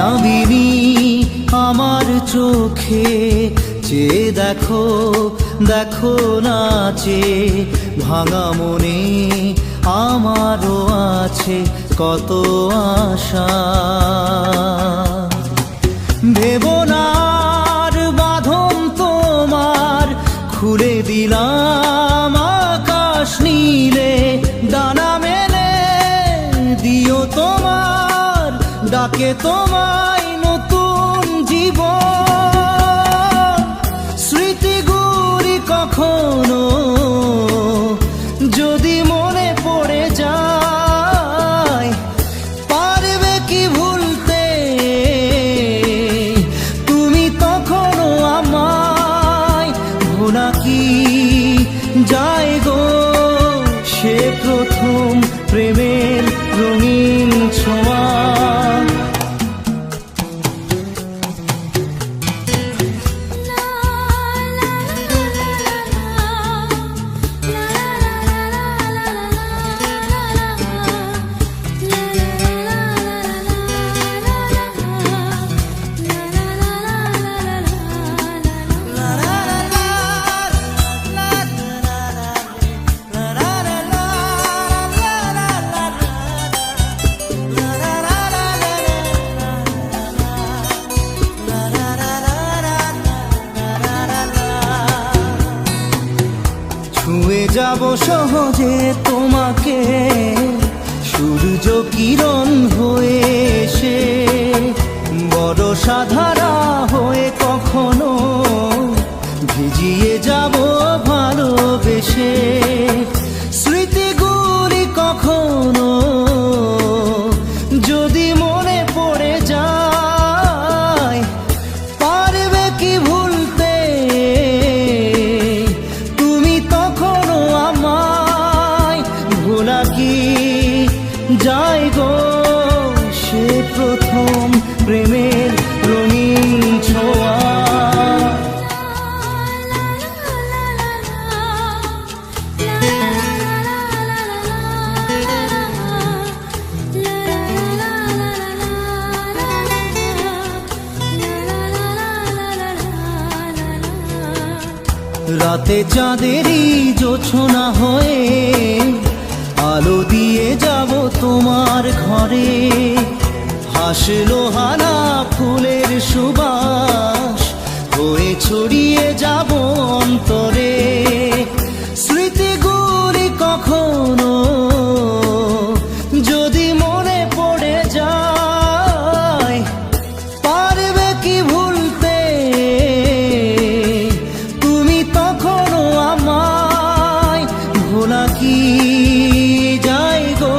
মায়াবিনী আমার চোখে চেয়ে দেখো দেখো নাচে ভাঙা মনে আমারও আছে কত আশা। ভেবনার বাঁধন তোমার খুলে দিলাম আকাশ নীলে, ডানা মেলে দিও তোমার ডাকে তোমায় নতুন জীবন। স্মৃতিগুলি কখনো যদি মনে পড়ে যায়, পারবে কি ভুলতে তুমি তখনও আমায়? ভোলা কি যায় গো সে প্রথম প্রেমের রঙিন ছোঁয়া। ছুঁয়ে যাব সহজে তোমাকে সূর্য কিরণ হয়ে এসে, বরষা ধারা হয়ে কখনো ভিজিয়ে যাব ভালোবেসে। স্মৃতিগুলি কখনো যদি মনে পড়ে যায়, পারবে কি ভুলতে তুমি তখনও আমায়? ভোলা কি যায় গো সে প্রথম প্রেমের রঙিন ছোঁয়া। রাতে চাঁদেরই জোছনা হয়ে আলো দিয়ে যাব তোমার ঘরে, হাসলো হানা ফুলের সুবাস হয়ে ছড়িয়ে যাব অন্তরে। স্মৃতিগুলি কখনো যদি মনে পড়ে যায়, পারবে কি ভুলতে তুমি তখনও আমায়? ভোলা কি যায় গো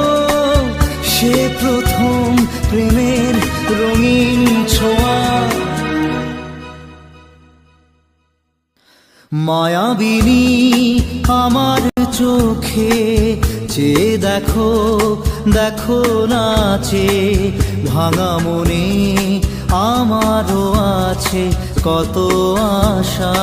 সে প্রথম প্রেমের রঙিন ছোঁয়া। মায়াবিনী আমার চোখে চেয়ে দেখো দেখো নাচে ভাঙা মনে আমারও আছে কত আশা।